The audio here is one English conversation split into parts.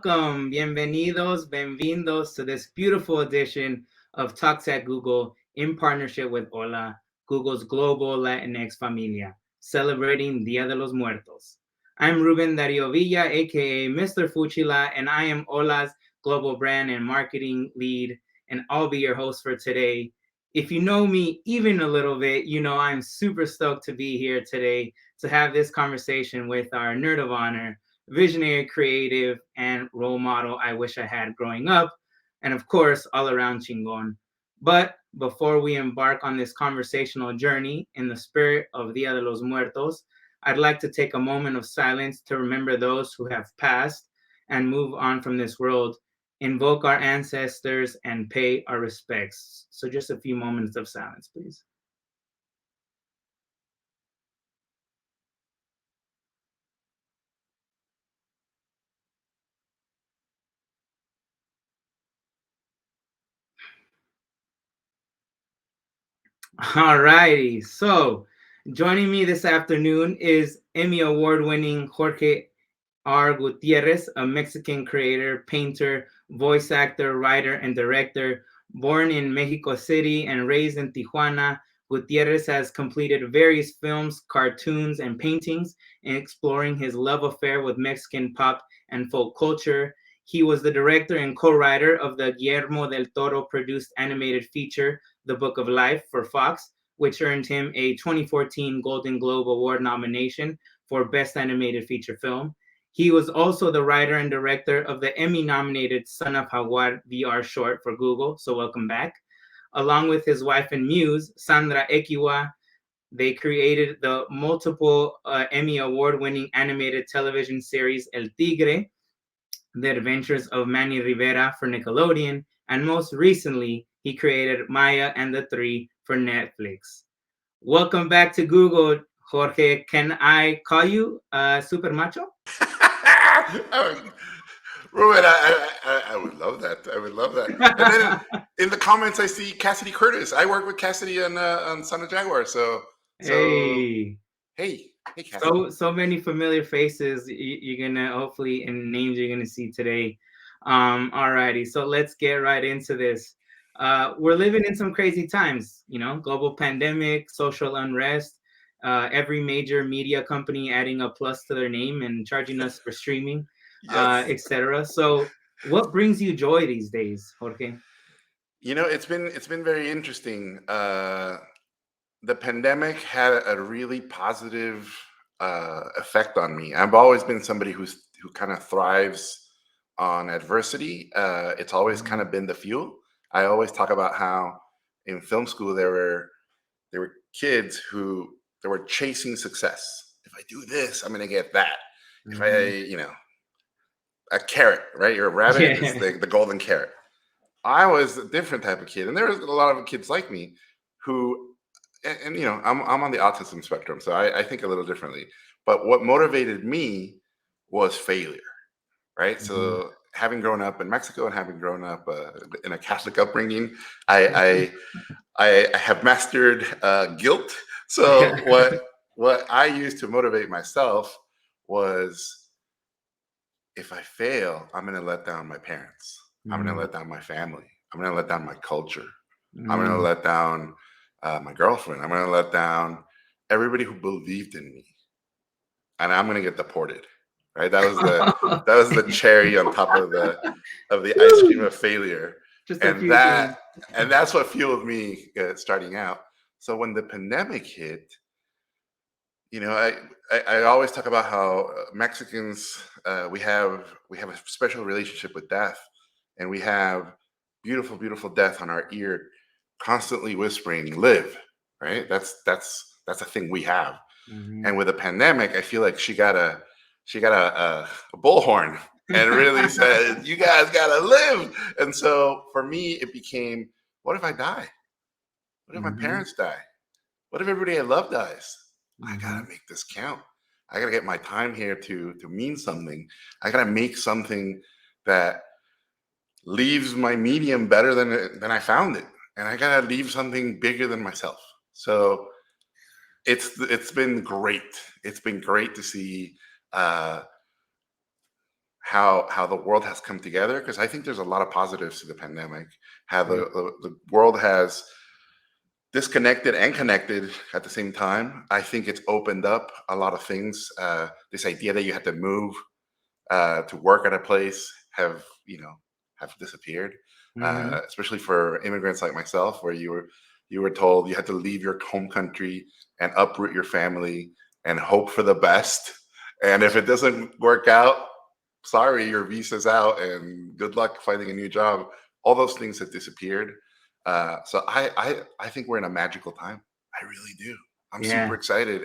welcome, bienvenidos, bienvenidos to this beautiful edition of Talks at Google in partnership with Hola, Google's global Latinx familia, celebrating Dia de los Muertos. I'm Ruben Dario Villa, aka Mr. Fuchila, and I am Hola's global brand and marketing lead, and I'll be your host for today. If you know me even a little bit, you know I'm super stoked to be here today to have this conversation with our nerd of honor, visionary, creative, and role model I wish I had growing up, and of course, all around chingon. But before we embark on this conversational journey in the spirit of Dia de los Muertos, I'd like to take a moment of silence to remember those who have passed and move on from this world, invoke our ancestors, and pay our respects. So, just a few moments of silence, please. All righty. So, joining me this afternoon is Emmy Award winning Jorge R. Gutierrez, a Mexican creator, painter, voice actor, writer, and director. Born in Mexico City and raised in Tijuana, Gutierrez has completed various films, cartoons, and paintings in exploring his love affair with Mexican pop and folk culture. He was the director and co-writer of the Guillermo Del Toro produced animated feature, The Book of Life, for Fox, which earned him a 2014 Golden Globe Award nomination for Best Animated Feature Film. He was also the writer and director of the Emmy-nominated Son of Jaguar VR short for Google, so welcome back. Along with his wife and muse, Sandra Equihua, they created the multiple Emmy Award-winning animated television series El Tigre, The Adventures of Manny Rivera for Nickelodeon, and most recently, he created Maya and the Three for Netflix. Welcome back to Google, Jorge. Can I call you Super Macho? Ruben, I would love that. I would love that. And then in the comments, I see Cassidy Curtis. I work with Cassidy on Son of Jaguar. So Hey, hey, Cassidy. so many familiar faces you're gonna hopefully and names you're gonna see today. Alrighty, so let's get right into this. We're living in some crazy times, you know, global pandemic, social unrest, every major media company adding a plus to their name and charging us for streaming, Yes. etc. So, what brings you joy these days, Jorge? You know, it's been very interesting. The pandemic had a really positive effect on me. I've always been somebody who kind of thrives on adversity. It's always kind of been the fuel. I always talk about how in film school there were kids who they were chasing success. If I do this, I'm going to get that. If I, Mhm. a carrot, right? Your rabbit is Yeah. the golden carrot. I was a different type of kid, and there was a lot of kids like me who, and I'm on the autism spectrum, so I think a little differently. But what motivated me was failure, right? Mhm. So having grown up in Mexico and having grown up in a Catholic upbringing, I I have mastered guilt. So what I used to motivate myself was if I fail, I'm going to let down my parents. I'm going to Mhm. let down my family. I'm going to let down my culture. I'm going to Mhm. let down my girlfriend. I'm going to let down everybody who believed in me, and I'm going to get deported. Right? That was the cherry on top of the ice cream Woo! of failure, Just a and few things. that's what fueled me starting out. So when the pandemic hit, I always talk about how Mexicans we have a special relationship with death, and we have beautiful death on our ear, constantly whispering, "Live." Right? That's a thing we have. And Mhm. with a pandemic, I feel like she got a bullhorn and really said, "You guys gotta live." And so for me, it became, what if I die? What if my Mhm. parents die? What if everybody I love dies? I Mhm. gotta make this count. I gotta get my time here to mean something. I gotta make something that leaves my medium better than I found it, and I gotta leave something bigger than myself. So it's been great. It's been great to see uh, how the world has come together, because I think there's a lot of positives to the pandemic. How the world has disconnected and connected at the same time. I think it's opened up a lot of things. This idea that you had to move to work at a place have disappeared, Mm-hmm. especially for immigrants like myself, where you were told you had to leave your home country and uproot your family and hope for the best. And if it doesn't work out, sorry, your visa's out and good luck finding a new job. All those things have disappeared. So I think we're in a magical time. I really do. I'm super Yeah. excited,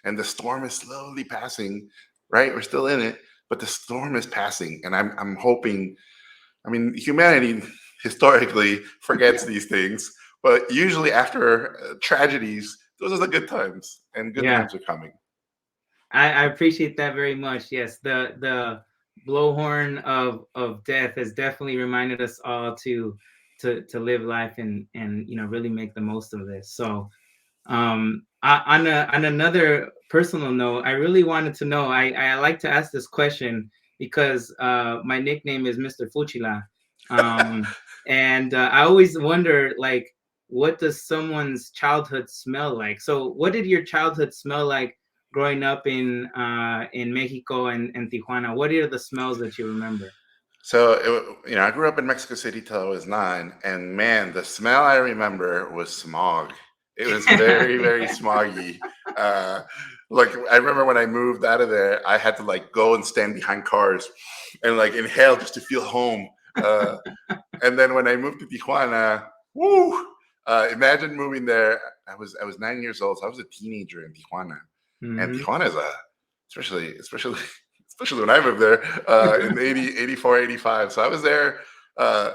and the storm is slowly passing. Right, we're still in it, but the storm is passing, and I'm hoping. I mean, humanity historically forgets these things, but usually after tragedies, those are the good times, and good Yeah. times are coming. I appreciate that very much. Yes, the blowhorn of death has definitely reminded us all to live life and really make the most of this. So on another personal note, I really wanted to know. I like to ask this question because my nickname is Mr. Fuchila, and I always wonder like, what does someone's childhood smell like? So, what did your childhood smell like growing up in Mexico and Tijuana? What are the smells that you remember? So, I grew up in Mexico City till I was 9, and man, the smell I remember was smog. It was very, very smoggy. Uh, like I remember when I moved out of there, I had to like go and stand behind cars and like inhale just to feel home. Uh, and then when I moved to Tijuana, woo! Imagine moving there. I was 9 years old, so I was a teenager in Tijuana, and Hmm. Tijuana is a especially especially when I moved there in 80, 84, 85. So I was there. Uh,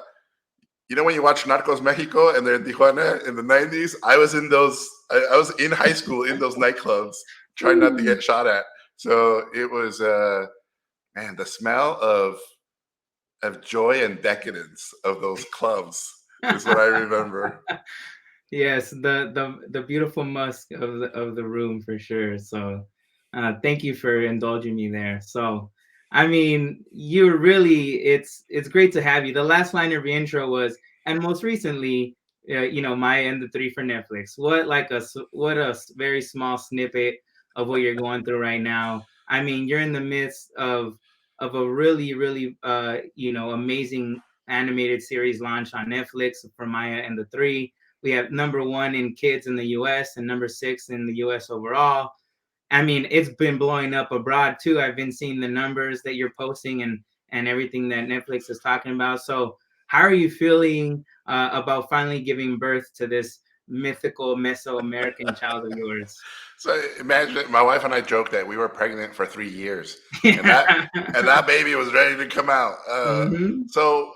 when you watch Narcos Mexico and they're in Tijuana in the 90s, I was in those. I was in high school in those nightclubs, trying not to get shot at. So it was, man, the smell of joy and decadence of those clubs is what I remember. Yes, the beautiful musk of the room for sure. So, thank you for indulging me there. So, I mean, you're really it's great to have you. The last line of your intro was, and most recently, Maya and the Three for Netflix. What like what very small snippet of what you're going through right now. I mean, you're in the midst of a really amazing animated series launch on Netflix for Maya and the Three. We have number one in kids in the US and number six in the US overall. I mean, it's been blowing up abroad too. I've been seeing the numbers that you're posting and everything that Netflix is talking about. So, how are you feeling about finally giving birth to this mythical Mesoamerican child of yours? So imagine it, my wife and I joked that we were pregnant for 3 years, and that Yeah. and that baby was ready to come out. Hmm. So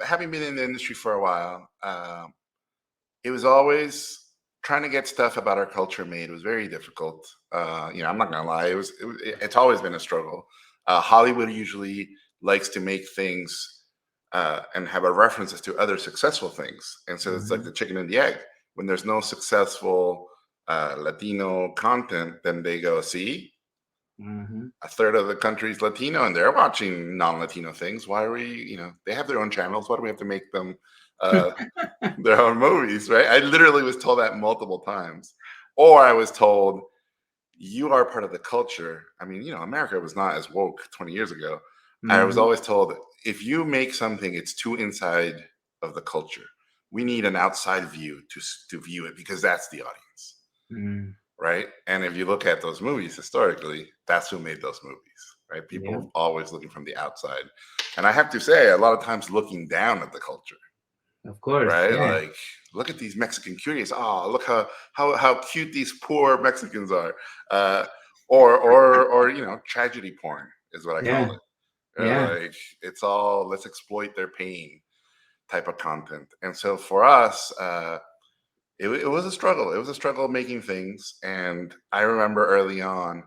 having been in the industry for a while, it was always trying to get stuff about our culture made. It was very difficult. I'm not gonna lie. It's always been a struggle. Hollywood usually likes to make things and have a references to other successful things, and so it's like Hmm. the chicken and the egg. When there's no successful Latino content, then they go, see, Hmm. a third of the country's Latino, and they're watching non-Latino things. Why are we? They have their own channels. Why do we have to make them uh, their own movies, right? I literally was told that multiple times. Or I was told, you are part of the culture. I mean, America was not as woke 20 years ago. I was Hmm. always told, if you make something, it's too inside of the culture. We need an outside view to view it, because that's the audience, Hmm. right? And if you look at those movies historically, that's who made those movies, right? Yeah, People always looking from the outside. And I have to say, a lot of times looking down at the culture, of course. right? Yeah. Like, look at these Mexican cuties. Oh, look how cute these poor Mexicans are. Uh, or tragedy porn is what I call Yeah. it. Yeah. Like, it's all, let's exploit their pain type of content. And so for us, it was a struggle. It was a struggle making things. And I remember early on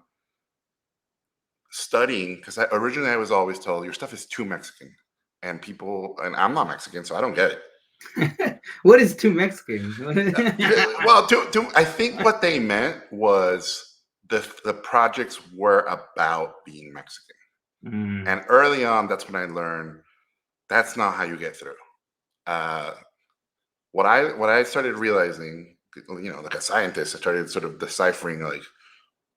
studying, because originally I was always told your stuff is too Mexican, and I'm not Mexican, so I don't get it. What is too Mexican? Well, I think what they meant was the projects were about being Mexican. Mm. And early on, that's when I learned that's not how you get through. Uh, what I started realizing, like a scientist, I started sort of deciphering like,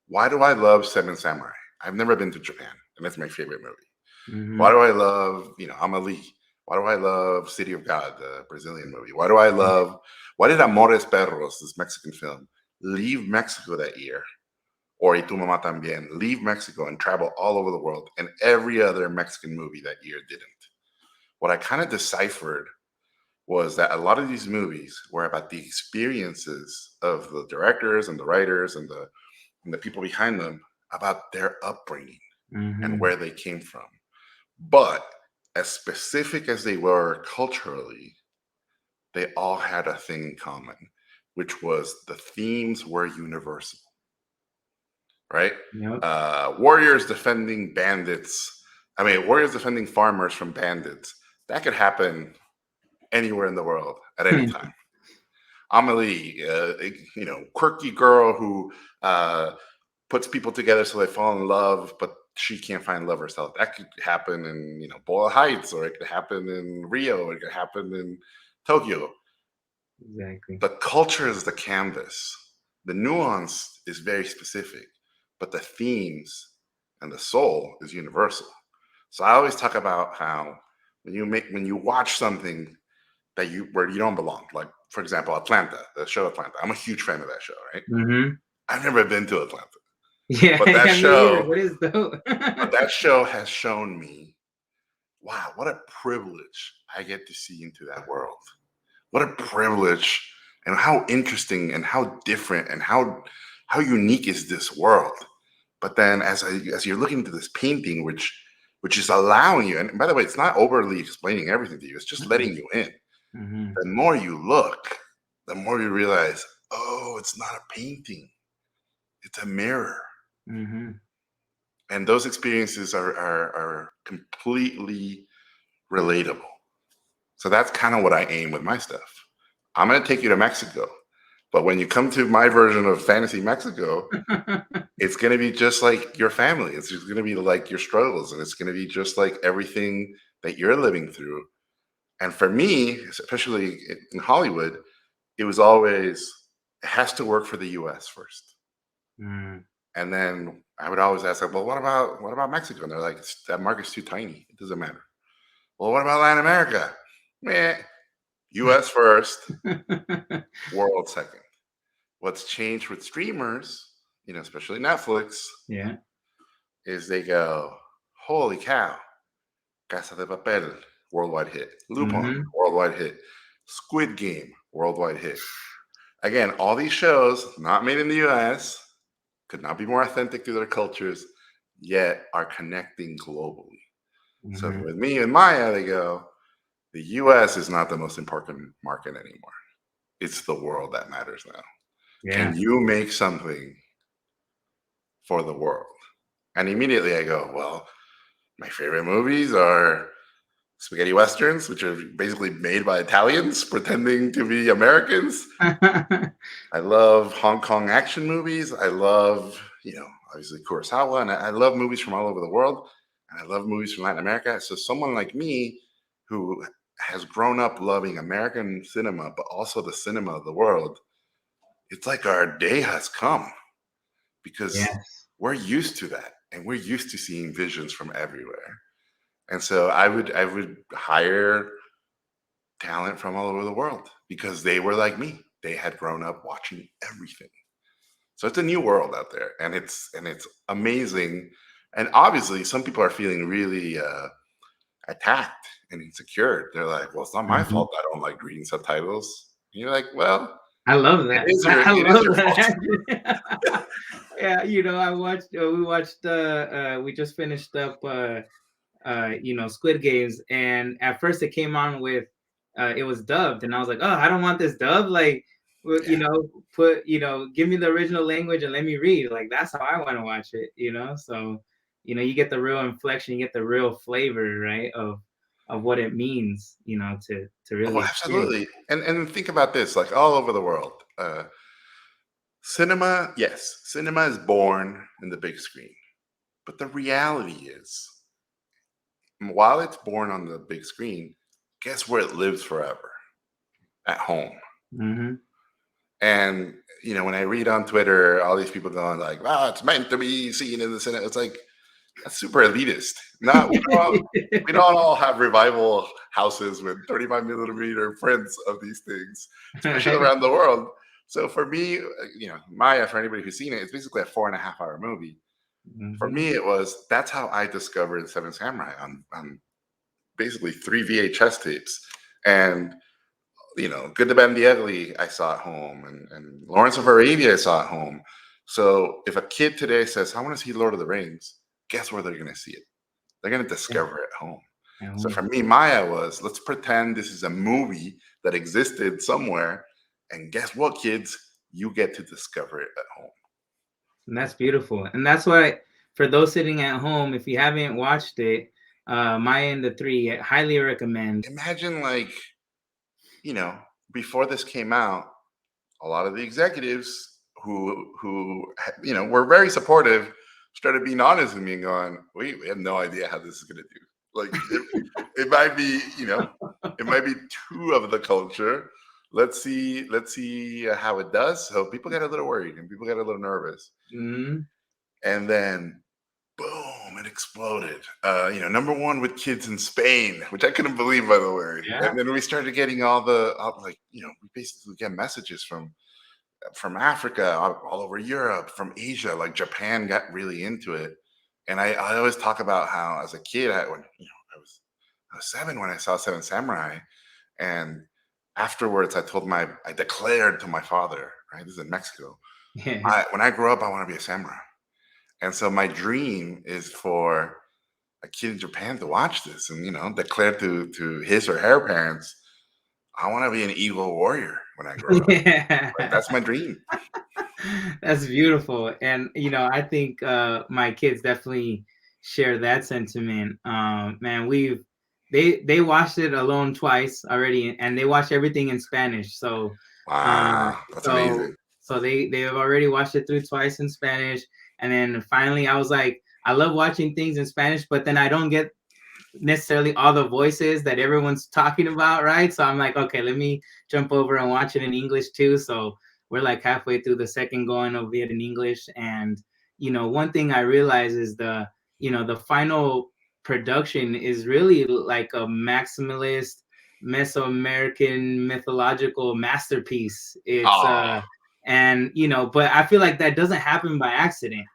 why do I love Seven Samurai? I've never been to Japan, and that's my favorite movie. Why Mhm. do I love, Amelie? Why do I love City of God, the Brazilian movie? Why did Amores Perros, this Mexican film, leave Mexico that year? Or Y Tu Mamá También, leave Mexico and travel all over the world, and every other Mexican movie that year didn't. What I kind of deciphered was that a lot of these movies were about the experiences of the directors and the writers and the people behind them about their upbringing and Mhm. where they came from. But as specific as they were culturally, they all had a thing in common, which was the themes were universal, right? Yep. Warriors defending bandits. I mean, warriors defending farmers from bandits. That could happen anywhere in the world at any time. Amelie, quirky girl who uh, puts people together so they fall in love, but she can't find love herself. That could happen in Boyle Heights, or it could happen in Rio, or it could happen in Tokyo. Exactly. The culture is the canvas. The nuance is very specific, but the themes and the soul is universal. So I always talk about how when you watch something that where you don't belong, like for example Atlanta, the show Atlanta. I'm a huge fan of that show, right? Mhm. I've never been to Atlanta, Yeah, but that yeah, me either, show, but it's dope. but that show has shown me, wow, what a privilege I get to see into that world. What a privilege, and how interesting and how different and how unique is this world. But then as you're looking into this painting, which is allowing you, and by the way, it's not overly explaining everything to you, it's just letting you in. Mhm. The more you look, the more you realize, oh, it's not a painting, it's a mirror. Mhm. And those experiences are completely relatable. So that's kind of what I aim with my stuff. I'm going to take you to Mexico. But when you come to my version of Fantasy Mexico, it's going to be just like your family. It's just going to be like your struggles. And it's going to be just like everything that you're living through. And for me, especially in Hollywood, it was always, it has to work for the US first. Mm. And then I would always ask, like, well, what about Mexico? And they're like, that market's too tiny. It doesn't matter. Well, what about Latin America? Meh. US first, world second. What's changed with streamers, especially Netflix, Yeah. is they go, holy cow, Casa de Papel, worldwide hit. Lupin, Mhm. worldwide hit. Squid Game, worldwide hit. Again, all these shows, not made in the US, could not be more authentic to their cultures, yet are connecting globally. So Mhm. with me and Maya, they go, the US is not the most important market anymore. It's the world that matters now. Yeah. Can you make something for the world? And immediately I go, well, my favorite movies are spaghetti westerns, which are basically made by Italians pretending to be Americans. I love Hong Kong action movies. I love, obviously Kurosawa, and I love movies from all over the world. And I love movies from Latin America. So someone like me who has grown up loving American cinema, but also the cinema of the world, it's like our day has come because Yes. we're used to that and we're used to seeing visions from everywhere. And so I would hire talent from all over the world because they were like me. They had grown up watching everything. So it's a new world out there, and it's amazing. And obviously, some people are feeling really attacked and insecure. They're like, "Well, it's not my Mhm. fault I don't like reading subtitles." And you're like, "Well, I love it that. is your I it is love your fault." that. Yeah, I watched. We watched. We just finished up. Squid Games, and at first it came on with, it was dubbed, and I was like, oh, I don't want this dub. Like, Yeah. give me the original language and let me read. Like, that's how I want to watch it. So, you get the real inflection, you get the real flavor, right, of what it means, to Oh, really experience. absolutely. And think about this, like all over the world. Cinema is born in the big screen. But the reality is, while it's born on the big screen, guess where it lives forever? At home. Mm-hmm. And when I read on Twitter all these people going like, "Wow, it's meant to be seen in the cinema," it's like that's super elitist. Not we don't all have revival houses with 35 millimeter prints of these things, especially around the world. So for me, Maya, for anybody who's seen it, it's basically a 4.5 hour movie. For Mm-hmm. me, that's how I discovered Seven Samurai on basically 3 VHS tapes. And Good, the Bad, and the Ugly, I saw at home, and Lawrence of Arabia, I saw at home. So if a kid today says, "I want to see Lord of the Rings," guess where they're going to see it? They're going to discover it at home. So for me, Maya was, let's pretend this is a movie that existed somewhere, and guess what, kids? You get to discover it at home. And that's beautiful. And that's why, for those sitting at home, if you haven't watched it, Maya and the Three, I highly recommend. Imagine, like, you know, before this came out, a lot of the executives who were very supportive started being honest with me and going, we have no idea how this is going to do. Like it might be, it might be too of the culture. Let's see how it does. So people got a little worried and people got a little nervous. Mm-hmm. And then boom, it exploded. #1 with kids in Spain, which I couldn't believe, by the way. Yeah. And then we started getting we basically get messages from Africa, all over Europe, from Asia, like Japan got really into it. And I always talk about how as a kid, I was 7 when I saw Seven Samurai, and afterwards I declared to my father, right? This is in Mexico. Yeah. When I grow up, I want to be a samurai. And so my dream is for a kid in Japan to watch this and declare to his or her parents, I want to be an eagle warrior when I grow up. Like, Yeah. that's my dream. That's beautiful. And I think my kids definitely share that sentiment. Man, they watched it alone twice already, and they watched everything in Spanish. Uh Wow, that's so amazing. so they have already watched it through twice in Spanish. And then finally I was like, I love watching things in Spanish, but then I don't get necessarily all the voices that everyone's talking about, right? So I'm like, okay, let me jump over and watch it in English too. So we're like halfway through the second going of it in English. And one thing I realize is the final production is really like a maximalist Mesoamerican mythological masterpiece. It's Oh, and but I feel like that doesn't happen by accident.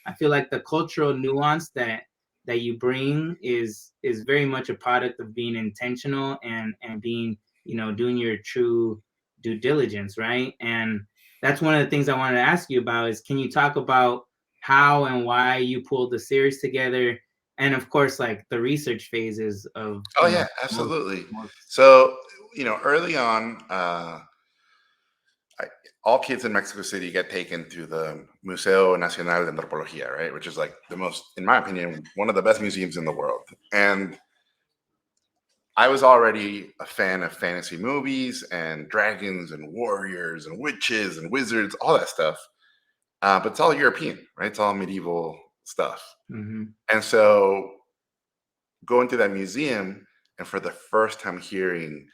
I feel like the cultural nuance that you bring is very much a product of being intentional and being doing your true due diligence, right? And that's one of the things I wanted to ask you about is, can you talk about how and why you pulled the series together, and of course like the research phases of oh yeah, most, absolutely. most So, early on, I, all kids in Mexico City get taken to the Museo Nacional de Antropología, right? Which is like the most, in my opinion, one of the best museums in the world. And I was already a fan of fantasy movies and dragons and warriors and witches and wizards, all that stuff. But it's all European, right? It's all medieval stuff. mm-hmm. And so going to that museum and for the first time hearing,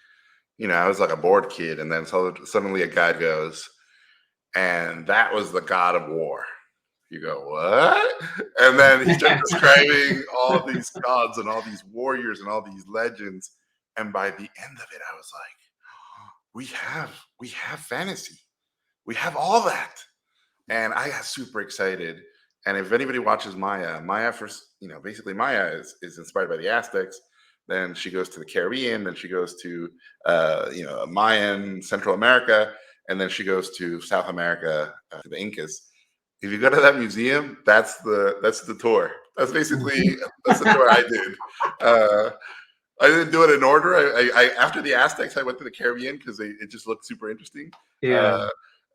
I was like a bored kid, and then suddenly a guide goes, and that was the god of war. You go, what? And then he starts describing all these gods and all these warriors and all these legends. And by the end of it, I was like, we have fantasy. We have all that. And I got super excited. And if anybody watches Maya first, basically Maya is inspired by the Aztecs. Then she goes to the Caribbean. Then she goes to, Mayan Central America, and then she goes to South America, to the Incas. If you go to that museum, that's the tour. That's the tour I did. Uh, I didn't do it in order. I after the Aztecs, I went to the Caribbean because it just looked super interesting. Yeah. Uh,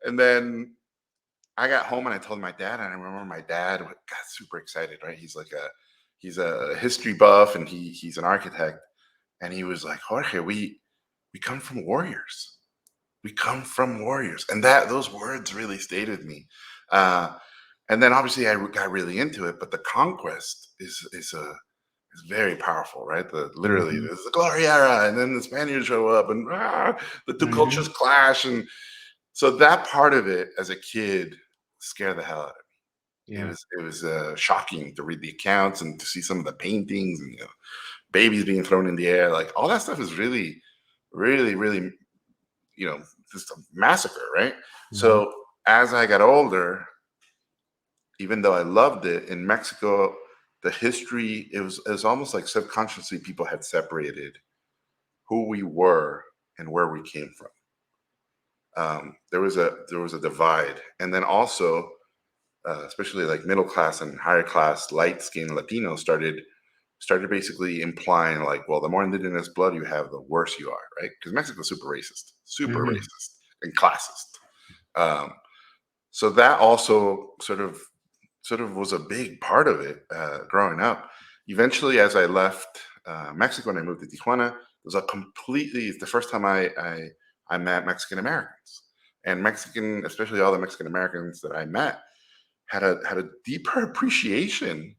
and then I got home and I told my dad, and I remember my dad got super excited. Right, he's a history buff, and he's an architect, and he was like, Jorge, we come from warriors. We come from warriors, and those words really stayed with me. And then obviously I got really into it, but the conquest is is very powerful, right? Literally, there's the glory era, and then the Spaniards show up, and the two cultures clash, and so that part of it, as a kid, scared the hell out of me. Yeah. It was shocking to read the accounts and to see some of the paintings and babies being thrown in the air. Like all that stuff is really, really, really, just a massacre, right? So as I got older, even though I loved it, in Mexico, the history, it was almost like subconsciously people had separated who we were and where we came from. There was a divide, and then also, especially like middle class and higher class, light skinned Latinos started basically implying like, well, the more indigenous blood you have, the worse you are, right? Because Mexico's super racist and classist. So that also sort of was a big part of it growing up. Eventually, as I left Mexico and I moved to Tijuana, it was it's the first time I met Mexican Americans. And especially all the Mexican Americans that I met, had a deeper appreciation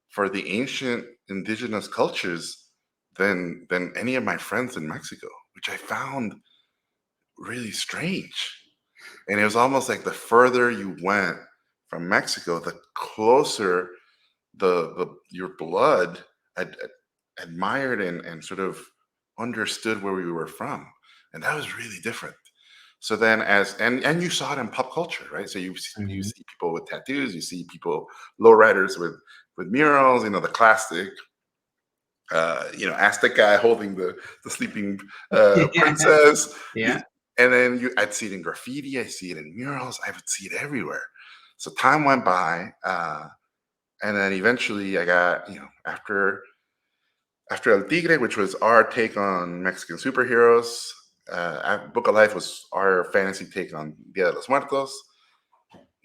for the ancient indigenous cultures than any of my friends in Mexico, which I found really strange. And it was almost like the further you went from Mexico, the closer your blood admired and sort of understood where we were from, and that was really different. So then, and you saw it in pop culture, right? So you see people with tattoos, you see people lowriders with murals, the classic, Aztec guy holding the sleeping princess. Yeah. And then I'd see it in graffiti, I see it in murals, I would see it everywhere. So time went by, and then eventually I got, after El Tigre, which was our take on Mexican superheroes, Book of Life was our fantasy take on Dia de los Muertos.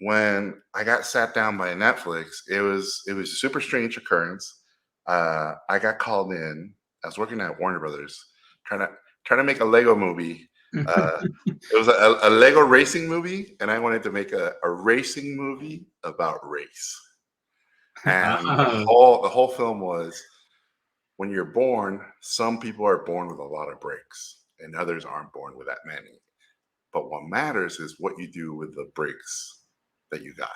When I got sat down by Netflix, it was a super strange occurrence. I got called in. I was working at Warner Brothers, trying to make a Lego movie. It was a Lego racing movie, and I wanted to make a racing movie about race. And the whole film was, when you're born, some people are born with a lot of breaks, and others aren't born with that many. But what matters is what you do with the breaks that you got.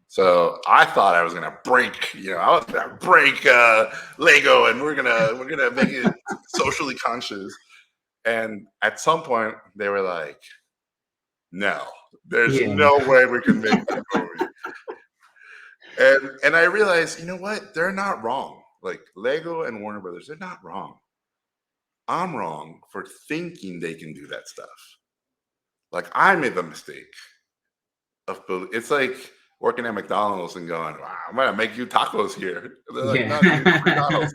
So I thought I was gonna break, I was gonna break Lego, and we're gonna make it socially conscious. And at some point, they were like, "No, there's no way we can make that movie." And I realized, you know what? They're not wrong. Like Lego and Warner Brothers, they're not wrong. I'm wrong for thinking they can do that stuff. Like I made the mistake it's like working at McDonald's and going, "Wow, I'm gonna make you tacos here." And they're like, "No, dude, it's McDonald's."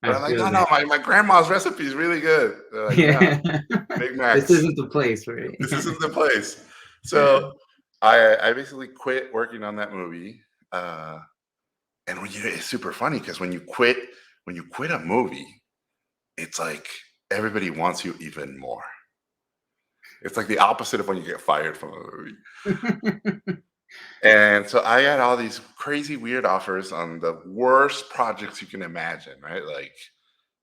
But I'm like, "No, my grandma's recipe is really good." They're like, "No, Big Macs. This isn't the place, right? This isn't the place." So I basically quit working on that movie. And it's super funny because when you quit a movie, it's like everybody wants you even more. It's like the opposite of when you get fired from a movie. And so I had all these crazy weird offers on the worst projects you can imagine, right?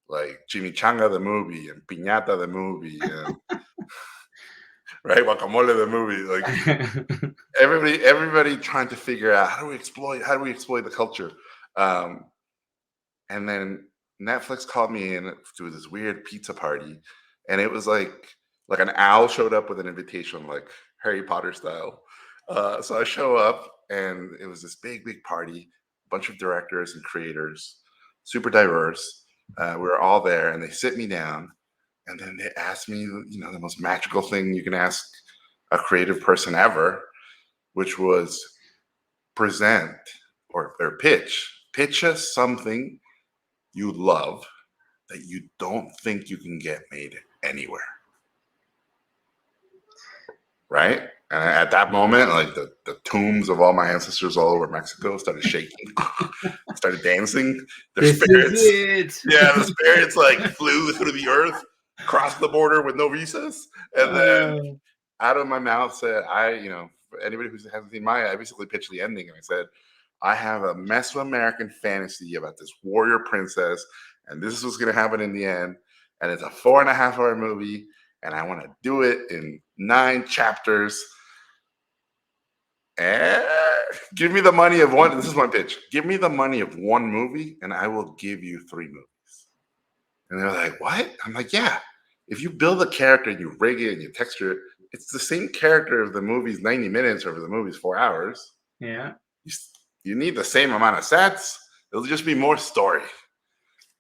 Like Chimichanga the movie and Piñata the movie and right, Guacamole the movie. Like everybody trying to figure out how do we exploit the culture. And then Netflix called me in to this weird pizza party, and it was like an owl showed up with an invitation, like Harry Potter style. So I show up, and it was this big party, a bunch of directors and creators, super diverse. We were all there, and they sit me down, and then they asked me, the most magical thing you can ask a creative person ever, which was present or pitch us something you love that you don't think you can get made anywhere. Right? And at that moment, like the tombs of all my ancestors all over Mexico started shaking, started dancing. Their spirits, the spirits like flew through the earth, crossed the border with no visas, and then out of my mouth said, for anybody who hasn't seen Maya, I basically pitched the ending, and I said, I have a Mesoamerican fantasy about this warrior princess, and this is what's going to happen in the end. And it's a 4.5 hour movie, and I want to do it in 9 chapters. And give me the money of one. This is my pitch. Give me the money of one movie, and I will give you 3 movies. And they're like, what? I'm like, yeah. If you build a character and you rig it and you texture it, it's the same character of the movie's 90 minutes or the movie's 4 hours. Yeah. You need the same amount of sets. It'll just be more story,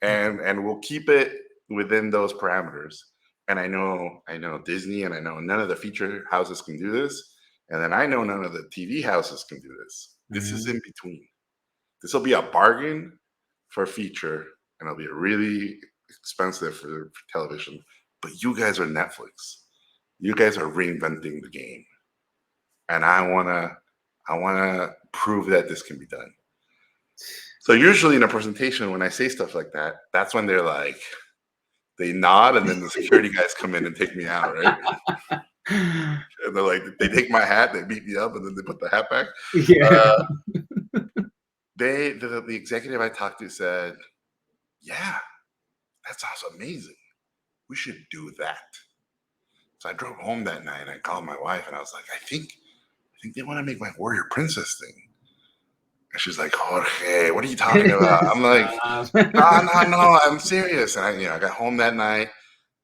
and we'll keep it within those parameters. And I know Disney, and I know none of the feature houses can do this, and then I know none of the TV houses can do this. This is in between. This will be a bargain for feature, and it'll be really expensive for television. But you guys are Netflix. You guys are reinventing the game, and I wanna prove that this can be done. So usually in a presentation, when I say stuff like that, that's when they're like, they nod, and then the security guys come in and take me out, right? And they're like, they take my hat, they beat me up, and then they put the hat back. Yeah. The executive I talked to said, yeah, that sounds amazing. We should do that. So I drove home that night and I called my wife and I was like, I think they want to make my warrior princess thing. And she's like, Jorge, what are you talking about? I'm like, no, I'm serious. And I got home that night.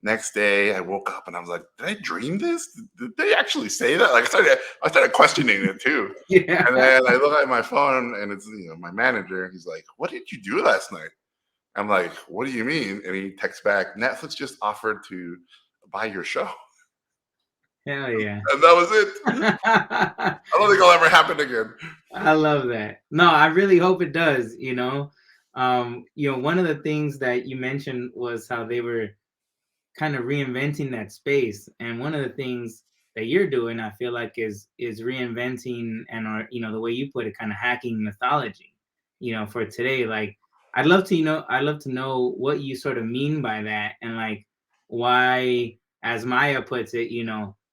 Next day, I woke up and I was like, did I dream this? Did they actually say that? Like I started questioning it too. Yeah. And then I look at my phone and it's my manager. He's like, what did you do last night? I'm like, what do you mean? And he texts back, Netflix just offered to buy your show. Hell yeah. And that was it. I don't think it'll ever happen again. I love that. No, I really hope it does, one of the things that you mentioned was how they were kind of reinventing that space. And one of the things that you're doing, I feel like is reinventing and or the way you put it, kind of hacking mythology, for today. Like I'd love to know what you sort of mean by that and like why, as Maya puts it,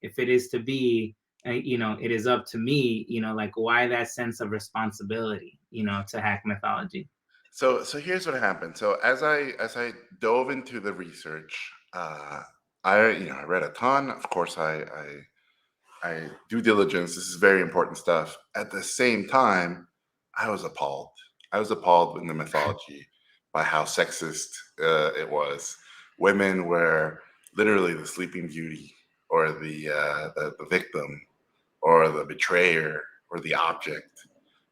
if it is to be, it is up to me, like why that sense of responsibility, to hack mythology. So here's what happened. So as I dove into the research, I read a ton. Of course, I due diligence. This is very important stuff. At the same time, I was appalled. I was appalled in the mythology by how sexist it was. Women were literally the sleeping beauty, or the victim, or the betrayer, or the object,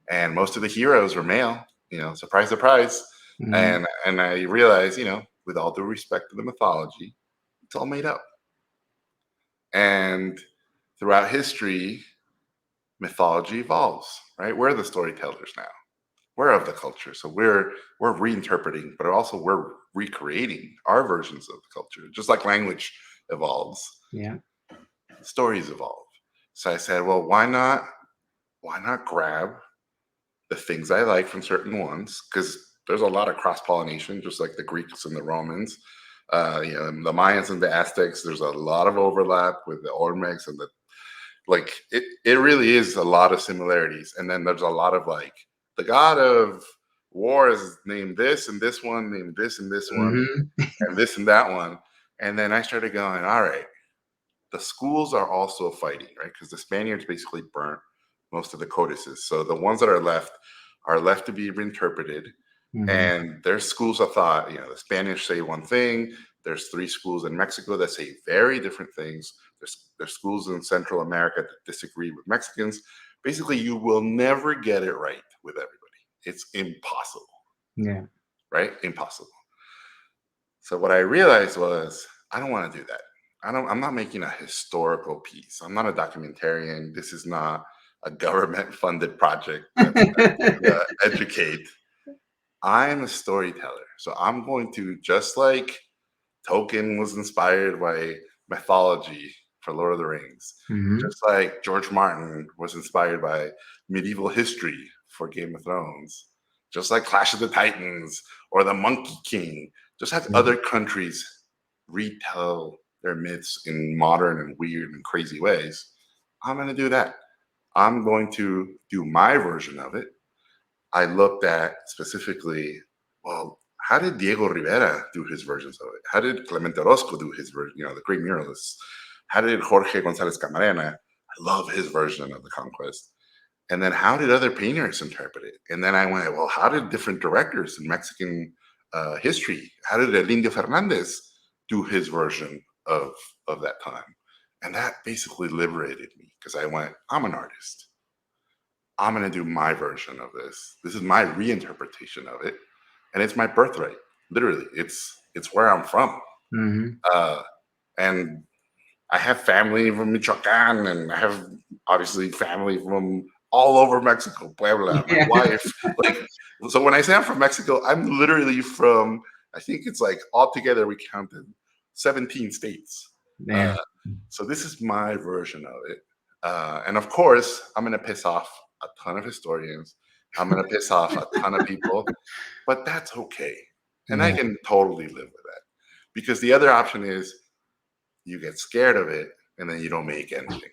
and most of the heroes were male. Surprise, surprise. Mhm. And I realized, with all due respect to the mythology, it's all made up. And throughout history, mythology evolves, right? We're the storytellers now. We're of the culture, so we're reinterpreting, but also we're recreating our versions of the culture. Just like language evolves, Yeah. stories evolve. So I said, well, why not grab the things I like from certain ones, because there's a lot of cross pollination, just like the Greeks and the Romans, the Mayans and the Aztecs. There's a lot of overlap with the Olmecs and it really is a lot of similarities. And then there's a lot of like the god of war is named this, and this one named this, and this one, Mhm. and this and that one. And then I started going, all right, the schools are also fighting, right? Because the Spaniards basically burnt most of the codices. So the ones that are left to be reinterpreted. Mhm. And there's schools of thought. The Spanish say one thing. There's 3 schools in Mexico that say very different things. There's schools in Central America that disagree with Mexicans. Basically, you will never get it right with everybody. It's impossible, Yeah. right? Impossible. So what I realized was I don't want to do that. I'm not making a historical piece. I'm not a documentarian. This is not a government funded project that's gonna educate. I'm a storyteller. So I'm going to, just like Tolkien was inspired by mythology for Lord of the Rings, Mhm. just like George Martin was inspired by medieval history for Game of Thrones, just like Clash of the Titans or the Monkey King, just have Yeah. other countries retell their myths in modern and weird and crazy ways. I'm going to do that. I'm going to do my version of it, I looked at specifically, well, how did Diego Rivera do his versions of it? How did Clemente Orozco do his version, the great muralists? How did Jorge Gonzalez Camarena? I love his version of the Conquest. And then how did other painters interpret it? And then I went, well, how did different directors in Mexican history, how did El Indio Fernandez do his version of that time? And that basically liberated me because I went, I'm an artist. I'm going to do my version of this. This is my reinterpretation of it. And it's my birthright. Literally, it's where I'm from. Mm-hmm. And I have family from Michoacan, and I have obviously family from all over Mexico, Puebla, my wife. Like, so when I say I'm from Mexico, I'm literally from, I think it's like altogether we counted 17 states. So this is my version of it. And of course, I'm going to piss off a ton of historians. I'm going to piss off a ton of people, but that's okay. And I can totally live with that. Because the other option is you get scared of it and then you don't make anything.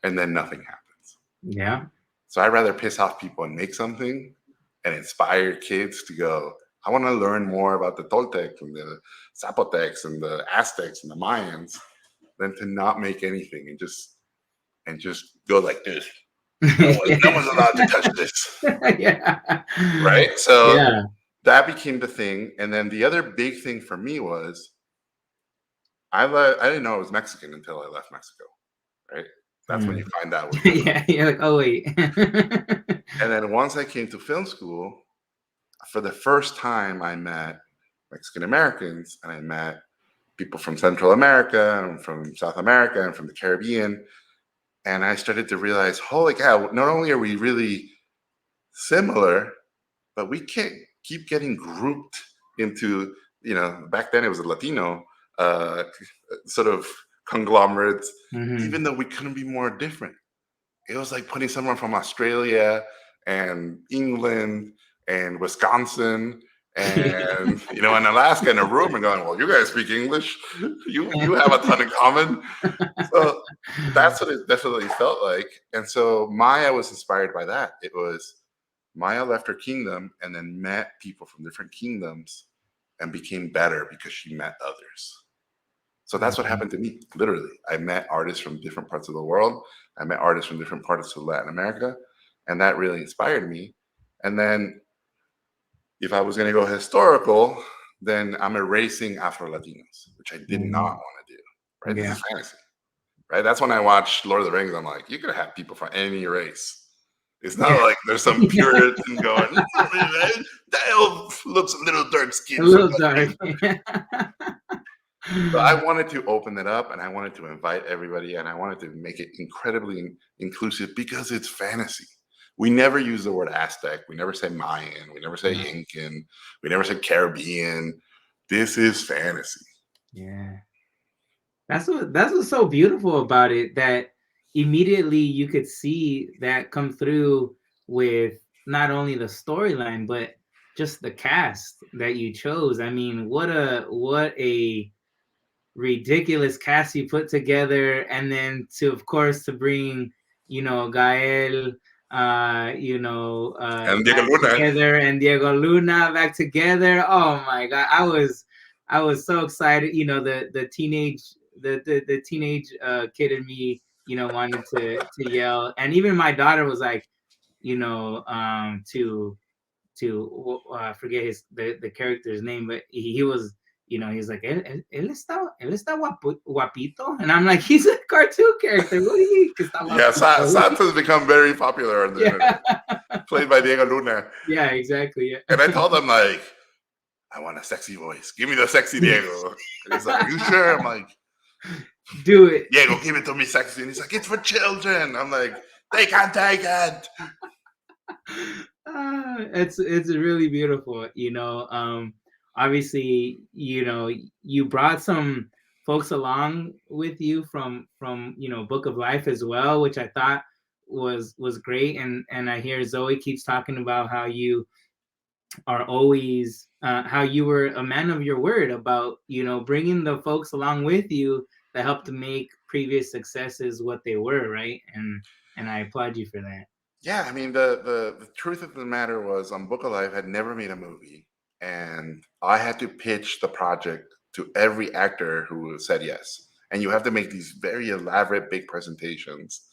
And then nothing happens. Yeah. So I'd rather piss off people and make something and inspire kids to go, I want to learn more about the Toltecs and the Zapotecs and the Aztecs and the Mayans than to not make anything and just go like this. No one's allowed to touch this. Yeah. Right? So yeah. that became the thing. And then the other big thing for me was I didn't know I was Mexican until I left Mexico. Right? That's when you find out. Yeah, you're like, oh wait. And then once I came to film school, for the first time I met Mexican Americans and I met people from Central America and from South America and from the Caribbean. And I started to realize, holy cow, not only are we really similar, but we can't keep getting grouped into, back then it was a Latino sort of conglomerate, even though we couldn't be more different. It was like putting someone from Australia and England and Wisconsin and and Alaska in a room and going, well, you guys speak English, you have a ton in common. So that's what it definitely felt like. And so Maya was inspired by that. It was Maya left her kingdom and then met people from different kingdoms and became better because she met others. So that's what happened to me. Literally, I met artists from different parts of the world. I met artists from different parts of Latin America, and that really inspired me. And then if I was going to go historical, then I'm erasing Afro-Latinos, which I did not want to do, right? This is fantasy, right? That's when I watched Lord of the Rings. I'm like, you could have people from any race. It's not like there's some Puritan going, that elf looks a little dark-skinned. A little dark. So I wanted to open it up and I wanted to invite everybody and I wanted to make it incredibly inclusive because it's fantasy. We never use the word Aztec. We never say Mayan. We never say Incan. We never say Caribbean. This is fantasy. Yeah. That's what's so beautiful about it, that immediately you could see that come through with not only the storyline, but just the cast that you chose. I mean, what a ridiculous cast you put together, and then of course to bring Gael And Diego back Luna. together, and Diego Luna back together. Oh my god, I was so excited. The teenage kid in me wanted to yell, and even my daughter was like to forget the character's name, but he was he's like, él está guapito, and I'm like, he's a cartoon character. What do you mean? Yeah, Santa's become very popular on the internet. Played by Diego Luna. Yeah, exactly. Yeah. And I told him, like, I want a sexy voice. Give me the sexy Diego. And he's like, are you sure? I'm like, do it. Diego, give it to me sexy. And he's like, it's for children. I'm like, they can't take it. It's really beautiful. Obviously, you brought some folks along with you from Book of Life as well, which I thought was great. And I hear Zoe keeps talking about how you are always how you were a man of your word about bringing the folks along with you that helped to make previous successes what they were, right? And I applaud you for that. Yeah, I mean the truth of the matter was, Book of Life had never made a movie, and I had to pitch the project to every actor who said yes. And you have to make these very elaborate big presentations.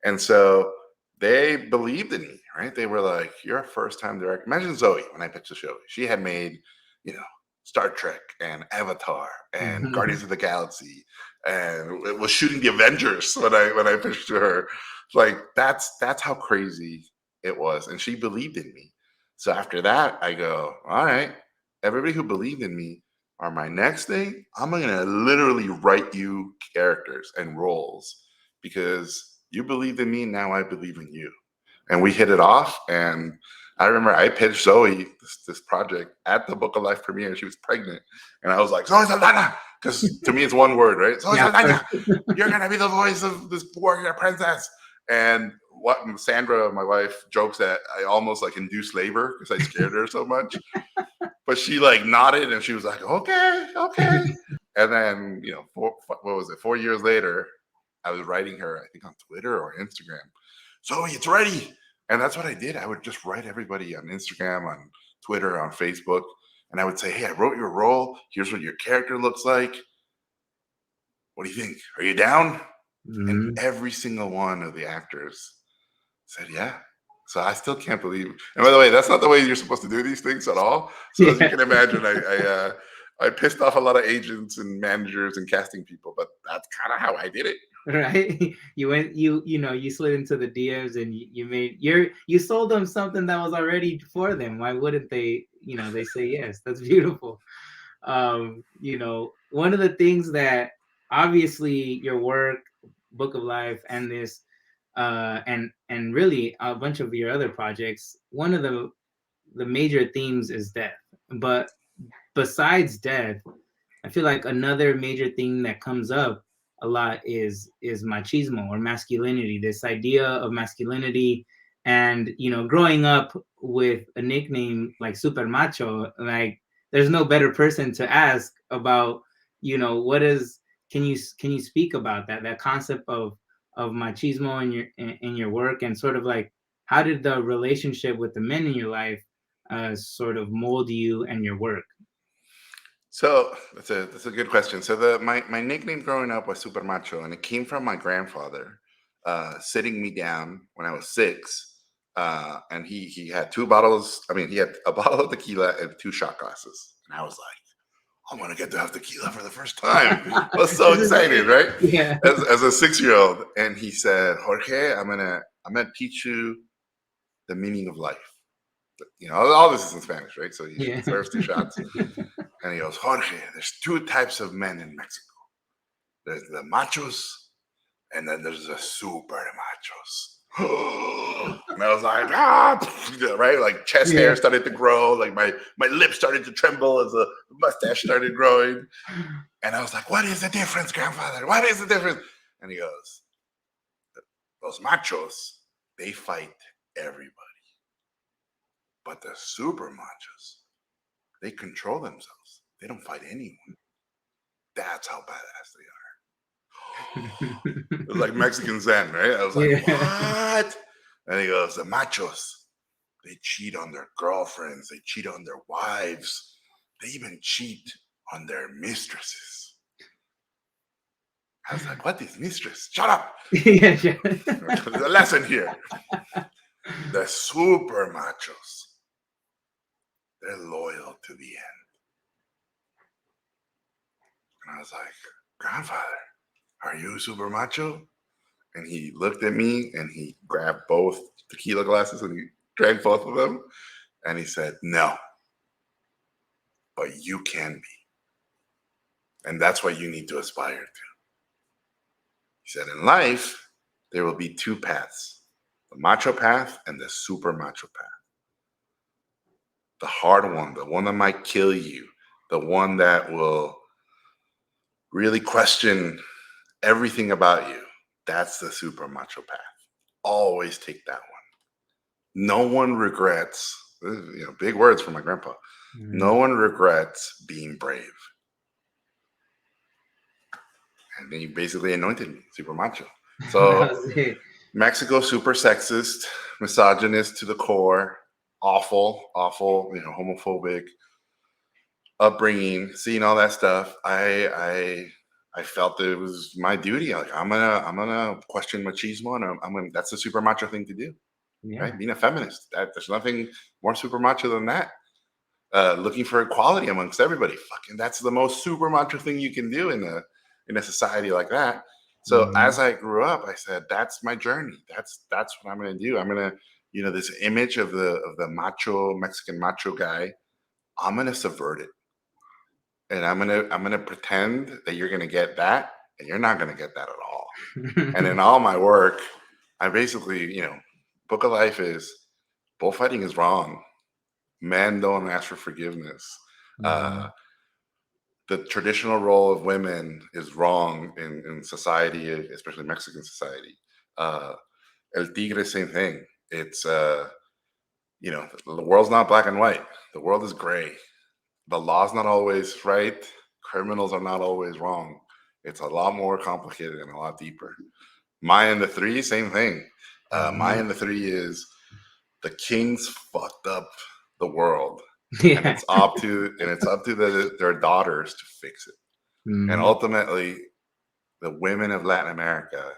And so they believed in me, right? They were like, "You're a first-time director." Imagine Zoe when I pitched the show. She had made, you know, Star Trek and Avatar and Guardians of the Galaxy, and it was shooting the Avengers when I pitched to her. Like that's how crazy it was, and she believed in me. So after that, I go, all right, everybody who believed in me are my next thing. I'm gonna literally write you characters and roles because you believed in me. Now I believe in you, and we hit it off. And I remember I pitched Zoe this project at the Book of Life premiere. She was pregnant, and I was like, Zoe Saldana, because to me it's one word, right? Zoe Yeah, of course. Saldana, you're gonna be the voice of this warrior princess. And what Sandra, my wife, jokes that I almost like induced labor because I scared her so much. But she like nodded and she was like, okay, okay. And then, what was it? 4 years later, I was writing her, I think on Twitter or Instagram, Zoe, it's ready. And that's what I did. I would just write everybody on Instagram, on Twitter, on Facebook. And I would say, hey, I wrote your role. Here's what your character looks like. What do you think? Are you down? And Mhm. every single one of the actors said, yeah. So I still can't believe. And by the way, that's not the way you're supposed to do these things at all. So as you Yeah, can imagine, I pissed off a lot of agents and managers and casting people, but that's kind of how I did it. right. You went, you slid into the DMs and you made you sold them something that was already for them. Why wouldn't they? They say yes. That's beautiful. One of the things that obviously your work, Book of Life, and this, and really a bunch of your other projects, one of the major themes is death. But besides death, I feel like another major thing that comes up a lot is machismo or masculinity. This idea of masculinity, and growing up with a nickname like Super Macho, like there's no better person to ask about. What is can you speak about that concept of machismo in your work, and sort of like how did the relationship with the men in your life sort of mold you and your work? So that's a good question. So my nickname growing up was Super Macho, and it came from my grandfather sitting me down when I was 6, and he had 2 bottles. I mean, he had a bottle of tequila and 2 shot glasses, and I was like, I'm gonna get to have tequila for the first time. I was so This is excited, right? yeah. As a 6-year-old, and he said, Jorge, I'm gonna teach you the meaning of life. All this is in Spanish, right? So he Yeah. serves 2 shots, and he goes, Jorge, there's 2 types of men in Mexico. There's the machos, and then there's the super machos. And I was like, right? Like chest Yeah. hair started to grow, like my lips started to tremble as the mustache started growing. And I was like, what is the difference, grandfather? What is the difference? And he goes, those machos, they fight everybody. But the super machos, they control themselves. They don't fight anyone. That's how badass they are. It was like Mexican Zen, right? I was like, Yeah. what? And he goes, the machos, they cheat on their girlfriends, they cheat on their wives, they even cheat on their mistresses. I was like, what is mistress? Shut up. Yeah, yeah. There's a lesson here. The super machos, they're loyal to the end. And I was like, grandfather, are you super macho? And he looked at me and he grabbed both tequila glasses and he drank both of them. And he said, no, but you can be. And that's what you need to aspire to. He said, in life, there will be 2 paths, the macho path and the super macho path. The hard one, the one that might kill you, the one that will really question everything about you. That's the super macho path. Always take that one. No one regrets, big words from my grandpa. No one regrets being brave. And then you basically anointed me, super macho. That So was it. Mexico, super sexist, misogynist to the core, awful, awful, homophobic upbringing. Seeing all that stuff, I felt that it was my duty. Like I'm gonna question machismo, and I'm gonna. That's the super macho thing to do, Yeah. right? Being a feminist. There's nothing more super macho than that. Looking for equality amongst everybody. Fucking, that's the most super macho thing you can do in a society like that. So Mhm. as I grew up, I said, that's my journey. That's what I'm gonna do. I'm gonna, this image of the macho Mexican macho guy. I'm gonna subvert it, and I'm gonna pretend that you're gonna get that, and you're not gonna get that at all. And in all my work, I basically, book of life is bullfighting is wrong. Men don't ask for forgiveness. Uh, Mhm. the traditional role of women is wrong in society, especially Mexican society. Uh, El Tigre, same thing. It's the world's not black and white. The world is gray. The law's not always right. Criminals are not always wrong. It's a lot more complicated and a lot deeper. Maya and the Three, same thing. Maya Mhm. and the Three is the kings fucked up the world, and Yeah. it's up to their daughters to fix it. And Mhm. ultimately, the women of Latin America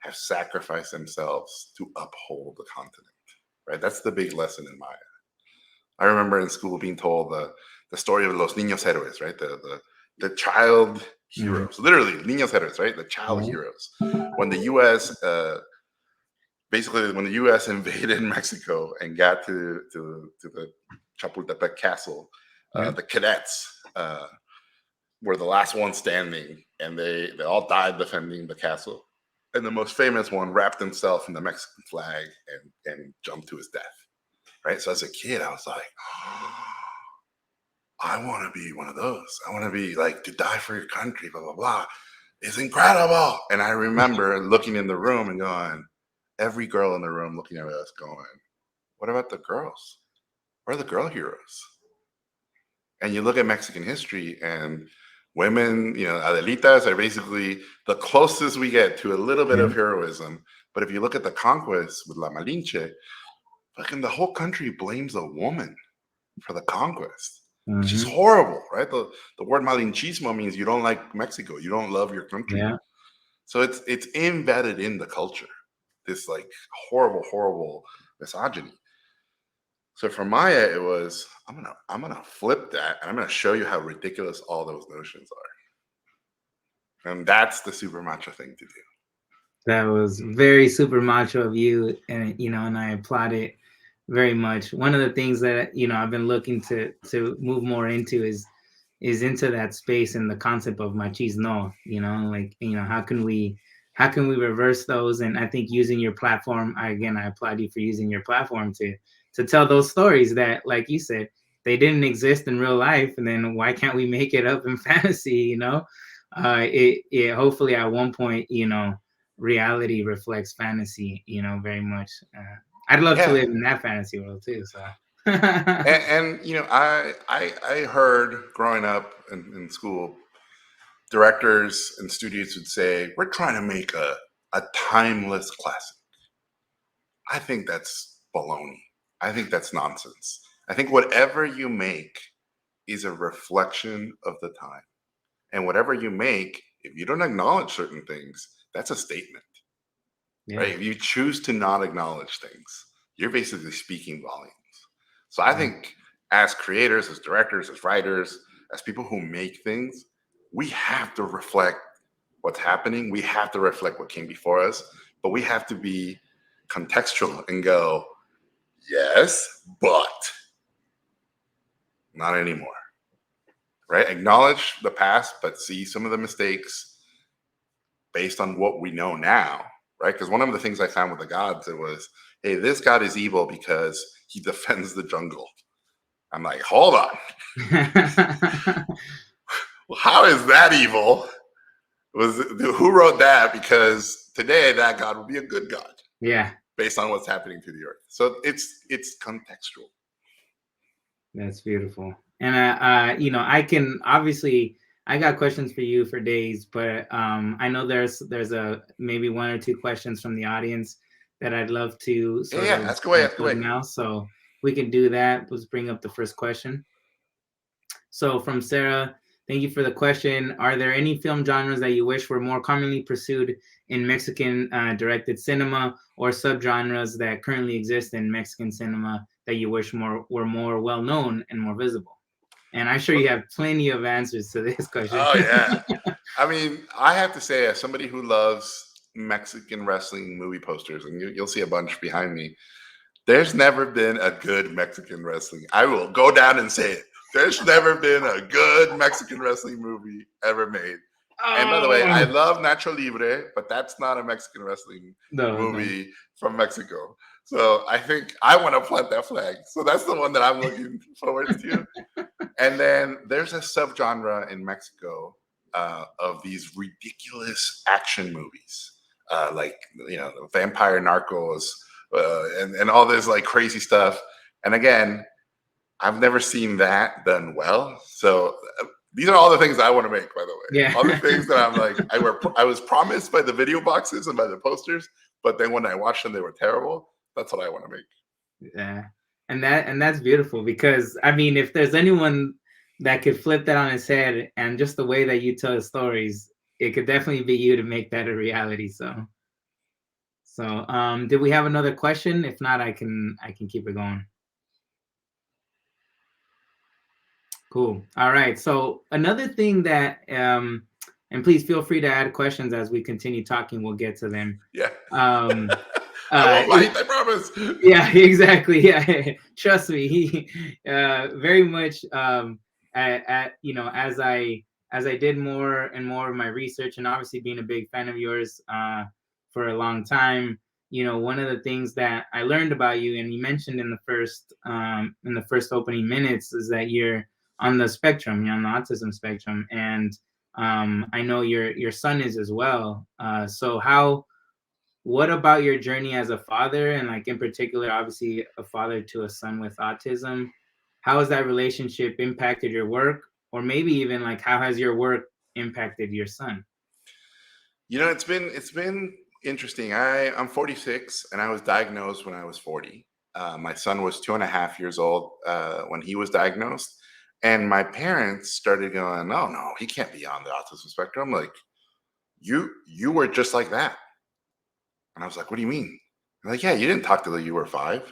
have sacrificed themselves to uphold the continent. Right? That's the big lesson in Maya. I remember in school being told the story of los niños héroes, right? The child Mhm. heroes, literally niños héroes, right? The child Yeah. heroes. When the U.S. Basically when the U.S. invaded Mexico and got to the Chapultepec Castle, Yeah. the cadets were the last ones standing, and they all died defending the castle. And the most famous one wrapped himself in the Mexican flag and jumped to his death. Right. So as a kid, I was like, I want to be one of those. I want to be like to die for your country, blah, blah, blah. It's incredible. And I remember looking in the room and going, every girl in the room looking at us going, what about the girls? Where are the girl heroes? And you look at Mexican history, and women, Adelitas are basically the closest we get to a little bit Yeah. of heroism. But if you look at the conquest with La Malinche, fucking the whole country blames a woman for the conquest, which is Mhm. horrible, right? The word malinchismo means you don't like Mexico, you don't love your country. Yeah. So it's embedded in the culture, this like horrible, horrible misogyny. So for Maya, it was I'm gonna flip that, and I'm gonna show you how ridiculous all those notions are, and that's the super macho thing to do. That was very super macho of you, and and I applaud it very much. One of the things that I've been looking to move more into is into that space and the concept of machismo. Like how can we reverse those? And I think using your platform, I applaud you for using your platform to tell those stories that, like you said, they didn't exist in real life, and then why can't we make it up in fantasy? It hopefully at one point, reality reflects fantasy, very much. I'd love to Yeah, live in that fantasy world too. So, and I heard growing up in school, directors and studios would say we're trying to make a timeless classic. I think that's baloney. I think that's nonsense. I think whatever you make is a reflection of the time. And whatever you make, if you don't acknowledge certain things, that's a statement, right? yeah, If you choose to not acknowledge things, you're basically speaking volumes. So I yeah, think as creators, as directors, as writers, as people who make things, we have to reflect what's happening. We have to reflect what came before us, but we have to be contextual and go, yes, but not anymore, right? Acknowledge the past, but see some of the mistakes based on what we know now, right? Because one of the things I found with the gods, it was, hey, this god is evil because he defends the jungle. I'm like, hold on, well, how is that evil? Was who wrote that? Because today that god would be a good god yeah. based on what's happening to the earth. So it's contextual. That's beautiful. And I can obviously I got questions for you for days, but I know there's a maybe one or two questions from the audience that I'd love to Yeah, sort yeah. of Ask away. Ask plug away. now. So we can do that. Let's bring up the first question. So from Sarah, thank you for the question. Are there any film genres that you wish were more commonly pursued in Mexican directed cinema, or subgenres that currently exist in Mexican cinema that you wish were more well known and more visible? And I'm sure you have plenty of answers to this question. Oh yeah. I mean, I have to say, as somebody who loves Mexican wrestling movie posters, and you'll see a bunch behind me, there's never been a good Mexican wrestling. I will go down and say it. There's never been a good Mexican wrestling movie ever made. And by the way, I Oh love Nacho Libre, but that's not a Mexican wrestling no, no. movie from Mexico. So I think I want to plant that flag. So that's the one that I'm looking forward to. And then there's a subgenre in Mexico of these ridiculous action movies, like vampire narcos, and all this like crazy stuff. And again, I've never seen that done well. So these are all the things I want to make, by the way. Yeah. All the things that I'm like, I was promised by the video boxes and by the posters, but then when I watched them, they were terrible. That's what I want to make. Yeah. And that's beautiful, because I mean, if there's anyone that could flip that on his head, and just the way that you tell stories, it could definitely be you to make that a reality. So did we have another question? If not, I can keep it going. Cool. All right. So another thing that and please feel free to add questions as we continue talking. We'll get to them. Yeah. Um I won't it, bite, I promise. yeah, exactly. Yeah, trust me. He very much as I did more and more of my research, and obviously being a big fan of yours for a long time. One of the things that I learned about you, and you mentioned in the first opening minutes, is that you're on the spectrum. You're on the autism spectrum, and I know your son is as well. So what about your journey as a father, and like in particular, obviously a father to a son with autism? How has that relationship impacted your work, or maybe even like how has your work impacted your son? It's been interesting. I'm 46, and I was diagnosed when I was 40. My son was 2.5 years old when he was diagnosed, and my parents started going, "Oh no, he can't be on the autism spectrum." Like you were just like that, and I was like, "What do you mean?" They're like, "Yeah, you didn't talk till you were 5."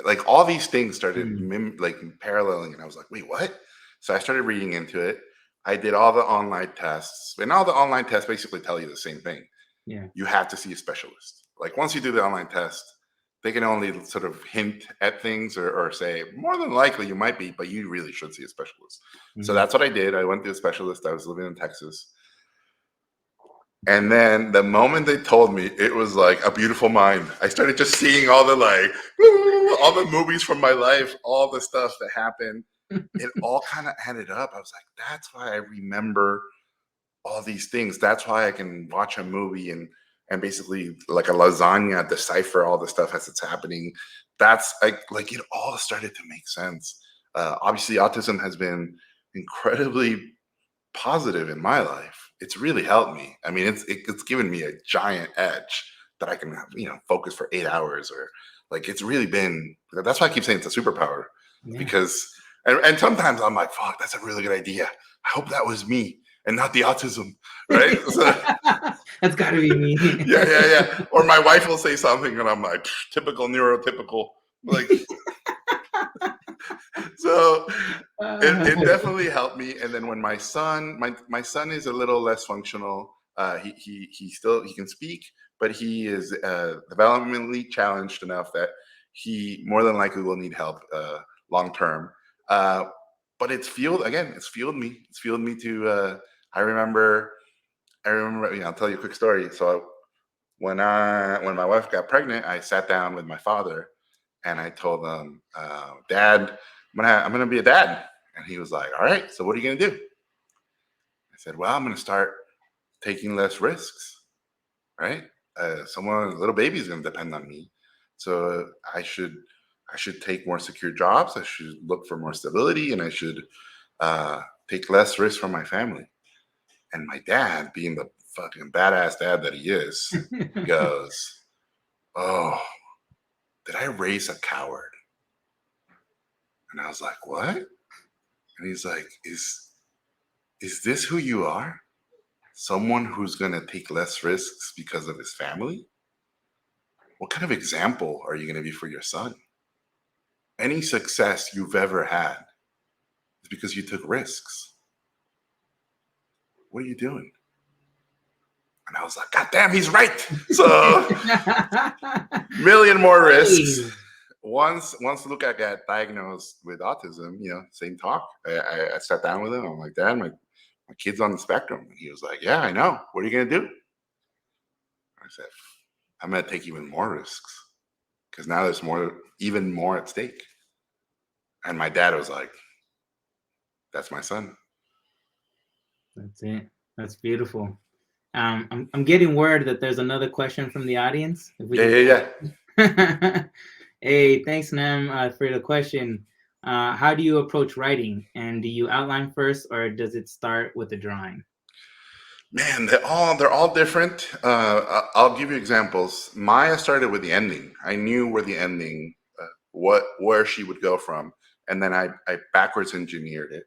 Like all these things started Mm, like paralleling, and I was like, "Wait, what?" So I started reading into it. I did all the online tests, and all the online tests basically tell you the same thing. yeah. You have to see a specialist. Like once you do the online test, they can only sort of hint at things, or say more than likely you might be, but you really should see a specialist. So Mhm. that's what I did. I went to a specialist. I was living in Texas. And then the moment they told me, it was like a beautiful mind. I started just seeing all the like all the movies from my life, all the stuff that happened. It all kind of added up. I was like, that's why I remember all these things. That's why I can watch a movie and basically like a lasagna decipher all the stuff as it's happening. That's like it all started to make sense. Obviously, autism has been incredibly positive in my life. It's really helped me. I mean, it's given me a giant edge that I can focus for 8 hours, or like it's really been. That's why I keep saying it's a superpower, Yeah. because and sometimes I'm like, fuck, that's a really good idea. I hope that was me and not the autism, right? So, That's got to be me. yeah, yeah, yeah. Or my wife will say something, and I'm like, typical neurotypical. Like, so it definitely helped me. And then when my son is a little less functional. He can speak, but he is developmentally challenged enough that he more than likely will need help long term. Uh, but it's fueled me. It's fueled me to. I remember. I'll tell you a quick story. So when my wife got pregnant, I sat down with my father and I told him, "Dad, I'm gonna be a dad." And he was like, "All right, so what are you gonna do?" I said, "Well, I'm gonna start taking less risks, right? A little baby is gonna depend on me, so I should take more secure jobs. I should look for more stability, and I should take less risks from my family." And my dad, being the fucking badass dad that he is, goes, "Oh, did I raise a coward?" And I was like, "What?" And he's like, "Is this who you are? Someone who's going to take less risks because of his family? What kind of example are you going to be for your son? Any success you've ever had is because you took risks. What are you doing?" And I was like, "God damn, he's right." So, million more risks. Nice. Once Luca got diagnosed with autism, same talk. I sat down with him. I'm like, "Dad, my kid's on the spectrum." And he was like, "Yeah, I know. What are you gonna do?" I said, "I'm gonna take even more risks because now there's even more at stake." And my dad was like, "That's my son." That's it. That's beautiful. I'm getting word that there's another question from the audience. If we Yeah, can yeah, get Hey, thanks, Nam, for the question. How do you approach writing? And do you outline first, or does it start with the drawing? Man, they're all different. I'll give you examples. Maya started with the ending. I knew where the ending, where she would go from, and then I backwards engineered it.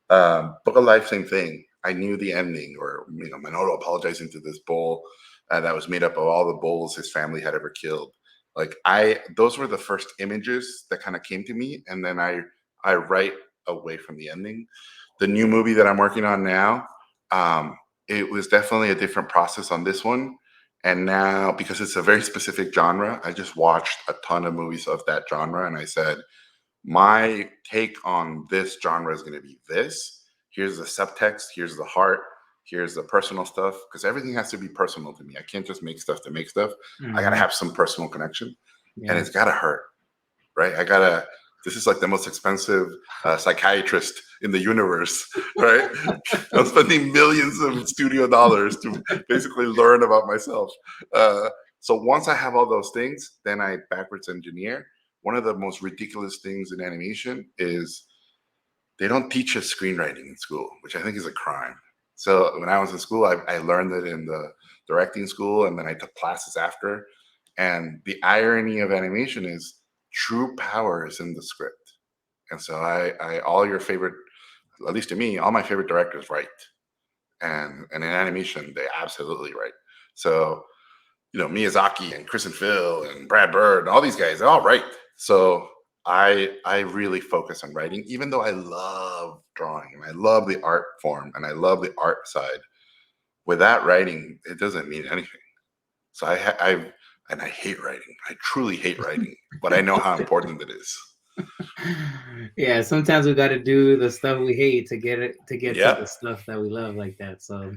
Book of Life, same thing. I knew the ending, or Manolo apologizing to this bull that was made up of all the bulls his family had ever killed. Like those were the first images that kind of came to me, and then I write away from the ending. The new movie that I'm working on now, um, it was definitely a different process on this one. And now, because it's a very specific genre, I just watched a ton of movies of that genre, and I said, my take on this genre is going to be this. Here's the subtext. Here's the heart. Here's the personal stuff. Because everything has to be personal to me. I can't just make stuff to make stuff. I got to Mhm. have some personal connection, and Yeah. it's got to hurt, right? This is like the most expensive psychiatrist in the universe, right? I'm spending millions of studio dollars to basically learn about myself. Uh, so once I have all those things, then I backwards engineer. One of the most ridiculous things in animation is they don't teach us screenwriting in school, which I think is a crime. So when I was in school, I learned it in the directing school, and then I took classes after. And the irony of animation is true power is in the script. And so all your favorite, at least to me, all my favorite directors write, and in animation they absolutely write. So Miyazaki and Chris and Phil and Brad Bird and all these guys, they all write. So I really focus on writing, even though I love drawing and I love the art form and I love the art side. Without writing, it doesn't mean anything. So I hate writing. I truly hate writing, but I know how important it is. Yeah, sometimes we got to do the stuff we hate to get to Yeah. the stuff that we love like that. So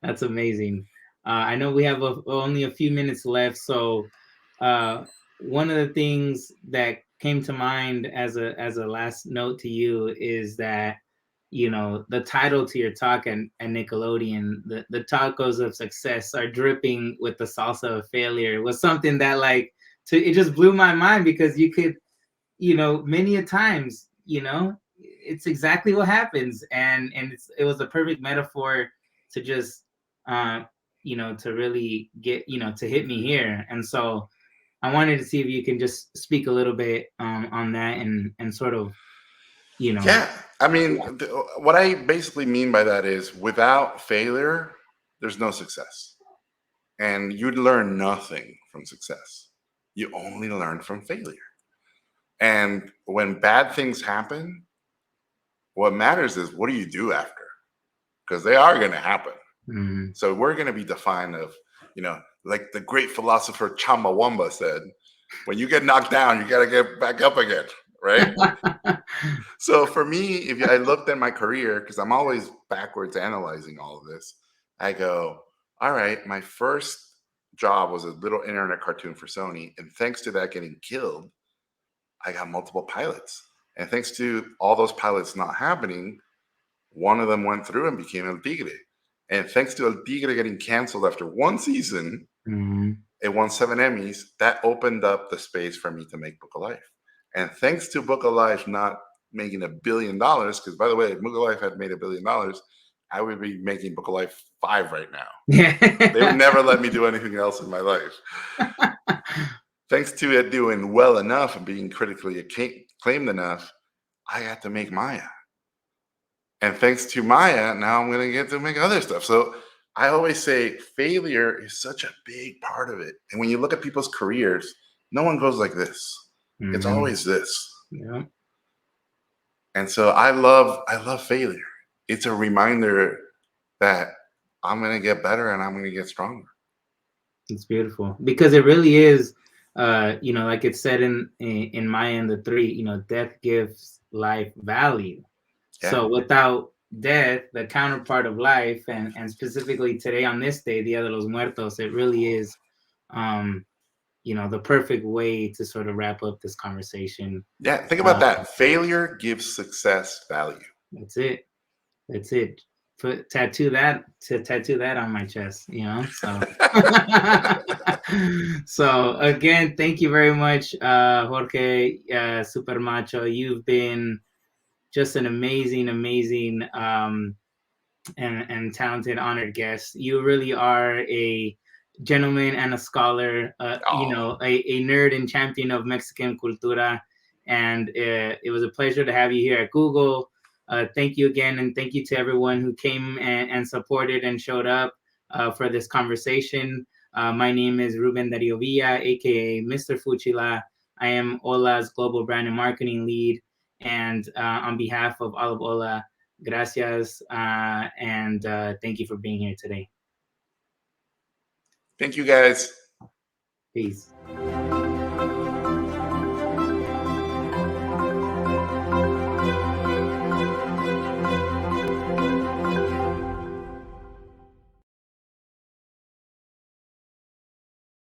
that's amazing. I know we have only a few minutes left, so one of the things that came to mind as a last note to you is that the title to your talk and Nickelodeon, the tacos of success are dripping with the salsa of failure, was something that it just blew my mind, because you could many a times, it's exactly what happens, and it was a perfect metaphor to just uh to really get to hit me here. And so I wanted to see if you can just speak a little bit on that, and sort of you know Yeah. I mean, yeah. what I basically mean by that is without failure, there's no success. And you'd learn nothing from success. You only learn from failure. And when bad things happen, what matters is what do you do after? Because they are going to happen. Mhm. So we're going to be defined of, like the great philosopher Chumbawamba said, when you get knocked down, you got to get back up again, right? So for me, if I looked at my career, because I'm always backwards analyzing all of this, I go, all right, my first job was a little internet cartoon for Sony. And thanks to that getting killed, I got multiple pilots. And thanks to all those pilots not happening, one of them went through and became El Tigre. And thanks to El Tigre getting canceled after one season, Mhm. it won 7 Emmys. That opened up the space for me to make Book of Life. And thanks to Book of Life not making $1 billion, because by the way, Book of Life had made $1 billion, I would be making Book of Life 5 right now. Yeah. They would never let me do anything else in my life. Thanks to it doing well enough and being critically acclaimed enough, I got to make Maya. And thanks to Maya, now I'm going to get to make other stuff. So I always say failure is such a big part of it. And when you look at people's careers, no one goes like this. It's always this. Yeah. And so I love failure. It's a reminder that I'm going to get better and I'm going to get stronger. It's beautiful because it really is, like it said in Maya and the Three, death gives life value. Yeah. So without death, the counterpart of life, and specifically today on this day, Dia de los Muertos, it really is, the perfect way to sort of wrap up this conversation. Yeah, think about that. Failure gives success value. That's it. That's it. Tattoo that on my chest, so. So again, thank you very much, Jorge, Super Macho. You've been just an amazing and talented, honored guest. You really are a gentleman and a scholar, a nerd and champion of Mexican cultura. And it was a pleasure to have you here at Google. Thank you again, and thank you to everyone who came and supported and showed up for this conversation. My name is Ruben Dario Villa, aka Mr. Fuchila. I am Ola's global brand and marketing lead. And on behalf of all of Ola, gracias, and thank you for being here today. Thank you, guys. Peace.